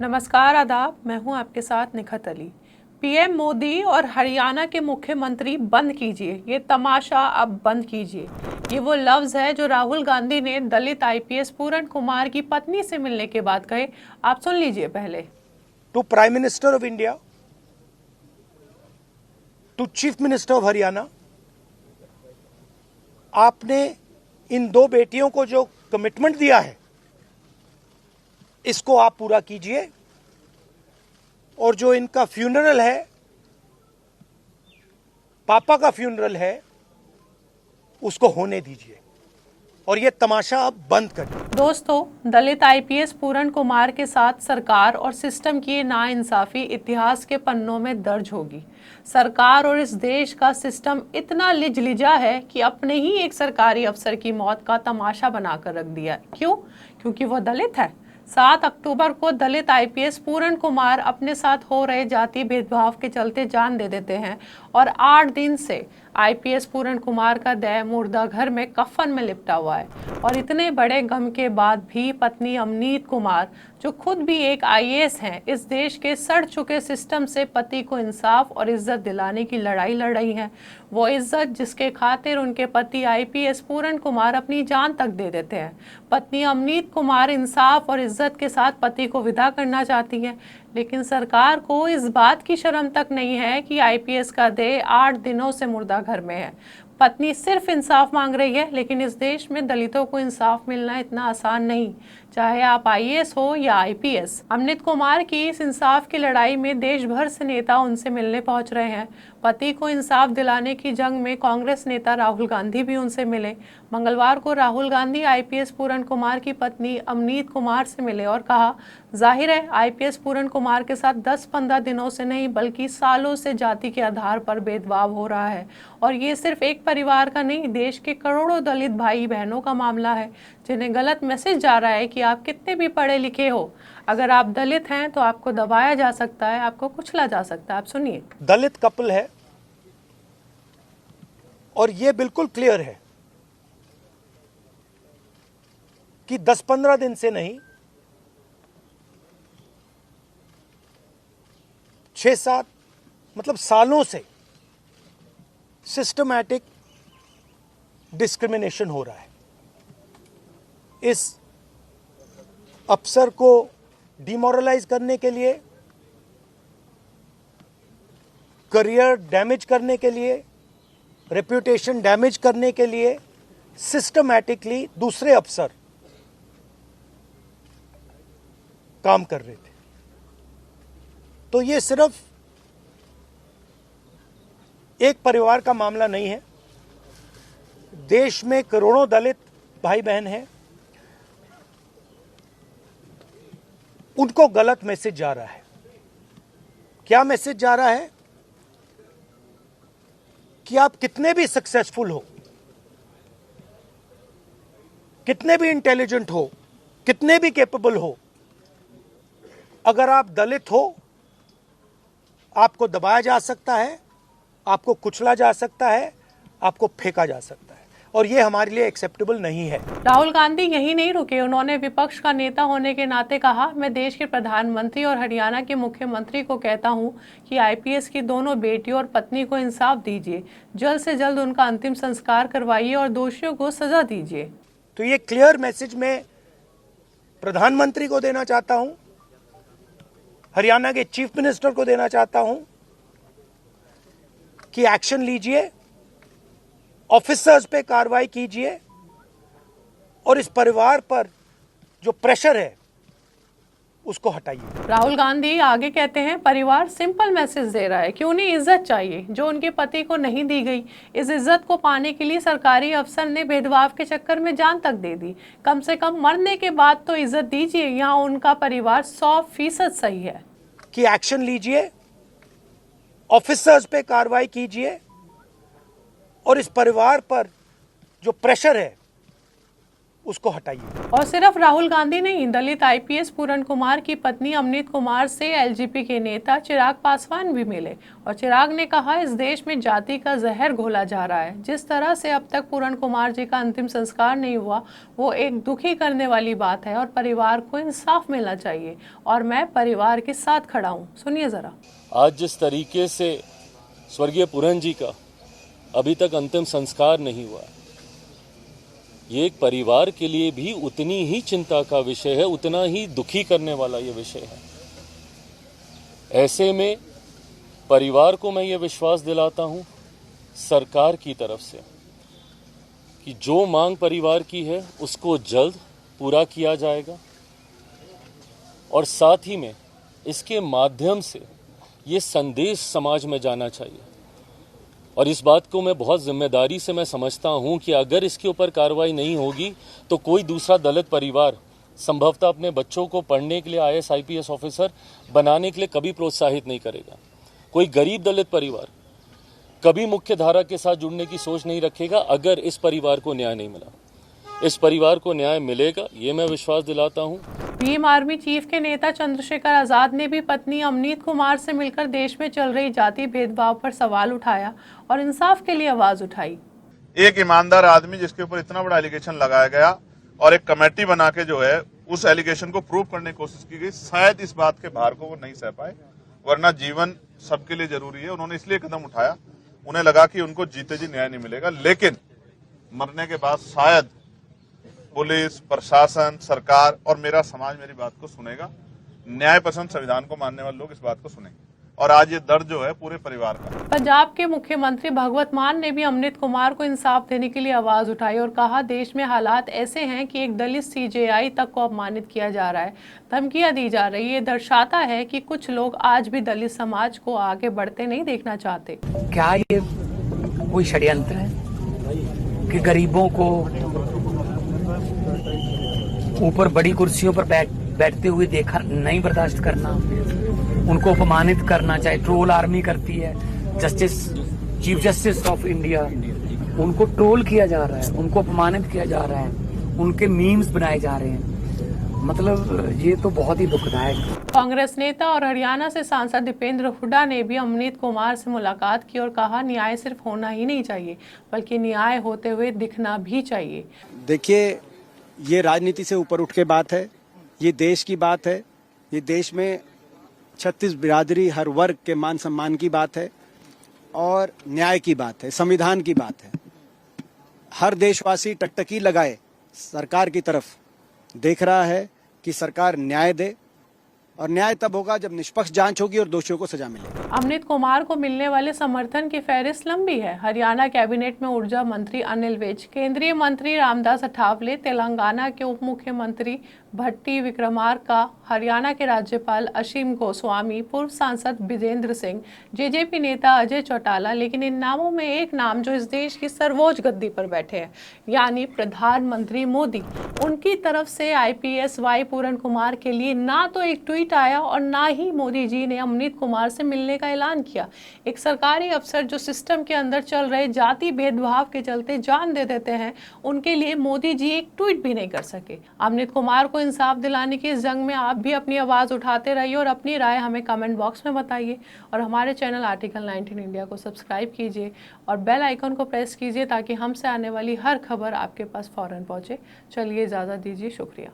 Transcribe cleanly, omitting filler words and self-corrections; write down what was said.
नमस्कार, आदाब। मैं हूं आपके साथ निखत अली। पीएम मोदी और हरियाणा के मुख्यमंत्री बंद कीजिए, ये तमाशा अब बंद कीजिए। ये वो लफ्ज़ है जो राहुल गांधी ने दलित आईपीएस पूरण कुमार की पत्नी से मिलने के बाद कहे। आप सुन लीजिए पहले। To prime minister of India, to chief minister of Haryana, आपने इन दो बेटियों को जो कमिटमेंट दिया है इसको आप पूरा कीजिए और जो इनका फ्यूनरल है, पापा का फ्यूनरल है, उसको होने दीजिए और ये तमाशा अब बंद करिए। दोस्तों, दलित आईपीएस पूरण कुमार के साथ सरकार और सिस्टम की ये नाइंसाफी इतिहास के पन्नों में दर्ज होगी। सरकार और इस देश का सिस्टम इतना लिजलिजा है कि अपने ही एक सरकारी अफसर की मौत का तमाशा बनाकर रख दिया। क्यों? क्योंकि वो दलित है। 7 अक्टूबर को दलित आईपीएस पूरण कुमार अपने साथ हो रहे जाति भेदभाव के चलते जान दे देते हैं और 8 दिन से आईपीएस पूरण कुमार का देह मुर्दा घर में कफन में लिपटा हुआ है। और इतने बड़े गम के बाद भी पत्नी अमनीत कुमार, जो खुद भी एक आईएएस हैं, इस देश के सड़ चुके सिस्टम से पति को इंसाफ और इज्जत दिलाने की लड़ाई लड़ रही हैं। वो इज्जत जिसके खातिर उनके पति आईपीएस पूरण कुमार अपनी जान तक दे देते हैं। पत्नी अमनीत कुमार इंसाफ और इज्जत के साथ पति को विदा करना चाहती हैं, लेकिन सरकार को इस बात की शर्म तक नहीं है कि आईपीएस का देह 8 दिनों से मुर्दा घर में है। पत्नी सिर्फ इंसाफ मांग रही है, लेकिन इस देश में दलितों को इंसाफ मिलना इतना आसान नहीं, चाहे आप आईएएस हो या आईपीएस। अमनीत कुमार की इस इंसाफ की लड़ाई में देश भर से नेता उनसे मिलने पहुंच रहे हैं। पति को इंसाफ दिलाने की जंग में कांग्रेस नेता राहुल गांधी भी उनसे मिले। मंगलवार को राहुल गांधी आईपीएस पूरण कुमार की पत्नी अमनीत कुमार से मिले और कहा, जाहिर है आईपीएस पूरण कुमार के साथ 10-15 दिनों से नहीं बल्कि सालों से जाति के आधार पर भेदभाव हो रहा है। और ये सिर्फ एक परिवार का नहीं, देश के करोड़ों दलित भाई बहनों का मामला है, जिन्हें गलत मैसेज जा रहा है कि आप कितने भी पढ़े लिखे हो, अगर आप दलित हैं तो आपको दबाया जा सकता है, आपको कुचला जा सकता है। आप सुनिए। दलित कपल है और ये बिल्कुल क्लियर है कि 10-15 दिन से नहीं, 6-7 मतलब सालों से सिस्टमैटिक डिस्क्रिमिनेशन हो रहा है। इस अफसर को डिमोरलाइज करने के लिए, करियर डैमेज करने के लिए, रेप्यूटेशन डैमेज करने के लिए सिस्टमैटिकली दूसरे अफसर काम कर रहे थे। तो ये सिर्फ एक परिवार का मामला नहीं है, देश में करोड़ों दलित भाई बहन हैं, उनको गलत मैसेज जा रहा है। क्या मैसेज जा रहा है? कि आप कितने भी सक्सेसफुल हो, कितने भी इंटेलिजेंट हो, कितने भी कैपेबल हो, अगर आप दलित हो, आपको दबाया जा सकता है, आपको कुचला जा सकता है, आपको फेंका जा सकता है और ये हमारे लिए एक्सेप्टेबल नहीं है। राहुल गांधी यही नहीं रुके, उन्होंने विपक्ष का नेता होने के नाते कहा, मैं देश के प्रधानमंत्री और हरियाणा के मुख्यमंत्री को कहता हूं कि आईपीएस की दोनों बेटियों और पत्नी को इंसाफ दीजिए, जल्द से जल्द उनका अंतिम संस्कार करवाइए और दोषियों को सजा दीजिए। तो ये क्लियर मैसेज मैं प्रधानमंत्री को देना चाहता हूं, हरियाणा के चीफ मिनिस्टर को देना चाहता हूं कि एक्शन लीजिए, ऑफिसर्स पे कार्रवाई कीजिए और इस परिवार पर जो प्रेशर है उसको हटाइए। राहुल गांधी आगे कहते हैं, परिवार सिंपल मैसेज दे रहा है कि उन्हें इज्जत चाहिए जो उनके पति को नहीं दी गई। इस इज्जत को पाने के लिए सरकारी अफसर ने भेदभाव के चक्कर में जान तक दे दी। कम से कम मरने के बाद तो इज्जत दीजिए। यहाँ उनका परिवार 100% सही है। कि एक्शन लीजिए, ऑफिसर्स पे कार्रवाई कीजिए और इस परिवार पर जो प्रेशर है उसको हटाइए। और सिर्फ राहुल गांधी नहीं, दलित आईपीएस पूरण कुमार की पत्नी अमनीत कुमार से एलजेपी के नेता चिराग पासवान भी मिले और चिराग ने कहा इस देश में जाति का जहर घोला जा रहा है। जिस तरह से अब तक पूरण कुमार जी का अंतिम संस्कार नहीं हुआ वो एक दुखी करने वाली बात है और परिवार को इंसाफ मिलना चाहिए और मैं परिवार के साथ खड़ा हूँ। सुनिए जरा। आज जिस तरीके से स्वर्गीय पूरण जी का अभी तक अंतिम संस्कार नहीं हुआ, ये एक परिवार के लिए भी उतनी ही चिंता का विषय है, उतना ही दुखी करने वाला ये विषय है। ऐसे में परिवार को मैं ये विश्वास दिलाता हूं सरकार की तरफ से कि जो मांग परिवार की है उसको जल्द पूरा किया जाएगा और साथ ही में इसके माध्यम से ये संदेश समाज में जाना चाहिए। और इस बात को मैं बहुत जिम्मेदारी से मैं समझता हूं कि अगर इसके ऊपर कार्रवाई नहीं होगी तो कोई दूसरा दलित परिवार संभवतः अपने बच्चों को पढ़ने के लिए आईएएस आईपीएस ऑफिसर बनाने के लिए कभी प्रोत्साहित नहीं करेगा। कोई गरीब दलित परिवार कभी मुख्य धारा के साथ जुड़ने की सोच नहीं रखेगा अगर इस परिवार को न्याय नहीं मिला। इस परिवार को न्याय मिलेगा, ये मैं विश्वास दिलाता हूं। भीम आर्मी चीफ के नेता चंद्रशेखर आजाद ने भी पत्नी अमनीत कुमार से मिलकर देश में चल रही जाति भेदभाव पर सवाल उठाया और इंसाफ के लिए आवाज उठाई। एक ईमानदार आदमी जिसके ऊपर इतना बड़ा एलिगेशन लगाया गया और एक कमेटी बना के जो है उस एलिगेशन को प्रूव करने की कोशिश की गई, शायद इस बात के भार को वो नहीं सह पाए, वरना जीवन सबके लिए जरूरी है। उन्होंने इसलिए कदम उठाया, उन्हें लगा कि उनको जीते जी न्याय नहीं मिलेगा, लेकिन मरने के बाद शायद पुलिस, प्रशासन, सरकार और मेरा समाज मेरी बात को सुनेगा। न्याय पसंद संविधान को मानने वाले लोग इस बात को सुनेंगे और आज ये दर्द जो है पूरे परिवार का। पंजाब के मुख्यमंत्री भगवत मान ने भी अमनीत कुमार को इंसाफ देने के लिए आवाज उठाई और कहा देश में हालात ऐसे हैं कि एक दलित सीजेआई तक को अपमानित किया जा रहा है, धमकियां दी जा रही है। ये दर्शाता है कि कुछ लोग आज भी दलित समाज को आगे बढ़ते नहीं देखना चाहते। क्या ये कोई षड्यंत्र है कि गरीबों को ऊपर बड़ी कुर्सियों पर बैठते हुए देखा नहीं बर्दाश्त करना, उनको अपमानित करना, चाहे ट्रोल आर्मी करती है, चीफ जस्टिस ऑफ इंडिया, उनको ट्रोल किया जा रहा है, उनको अपमानित किया जा रहा है, उनके मीम्स बनाए जा रहे हैं। मतलब ये तो बहुत ही दुखदायक है। कांग्रेस नेता और हरियाणा से सांसद दीपेंद्र हुड्डा ने भी अमनीत कुमार से मुलाकात की और कहा न्याय सिर्फ होना ही नहीं चाहिए बल्कि न्याय होते हुए दिखना भी चाहिए। देखिए, ये राजनीति से ऊपर उठ के बात है, ये देश की बात है, ये देश में 36 बिरादरी हर वर्ग के मान सम्मान की बात है और न्याय की बात है, संविधान की बात है। हर देशवासी टकटकी लगाए सरकार की तरफ देख रहा है कि सरकार न्याय दे और न्याय तब होगा जब निष्पक्ष जांच होगी और दोषियों को सजा मिलेगी। अमनीत कुमार को मिलने वाले समर्थन की फहरिस्त लंबी है। हरियाणा कैबिनेट में ऊर्जा मंत्री अनिल विज, केंद्रीय मंत्री रामदास अठावले, तेलंगाना के उप मुख्यमंत्री भट्टी विक्रमार्का, हरियाणा के राज्यपाल असीम गोस्वामी, पूर्व सांसद विजेंद्र सिंह, जेजेपी नेता अजय चौटाला। लेकिन इन नामों में एक नाम जो इस देश की सर्वोच्च गद्दी पर बैठे हैं, यानी प्रधानमंत्री मोदी। उनकी तरफ से आईपीएस वाई पूरण कुमार के लिए ना तो एक ट्वीट आया और ना ही मोदी जी ने अमनीत कुमार से मिलने का ऐलान किया। एक सरकारी अफसर जो सिस्टम के अंदर चल रहे जाति भेदभाव के चलते जान दे देते हैं, उनके लिए मोदी जी एक ट्वीट भी नहीं कर सके। अमनीत कुमार को इंसाफ दिलाने की इस जंग में आप भी अपनी आवाज उठाते रहिए और अपनी राय हमें कमेंट बॉक्स में बताइए और हमारे चैनल आर्टिकल 19 इंडिया को सब्सक्राइब कीजिए और बेल आइकन को प्रेस कीजिए ताकि हमसे आने वाली हर खबर आपके पास फौरन पहुंचे। चलिए इजाजत दीजिए, शुक्रिया।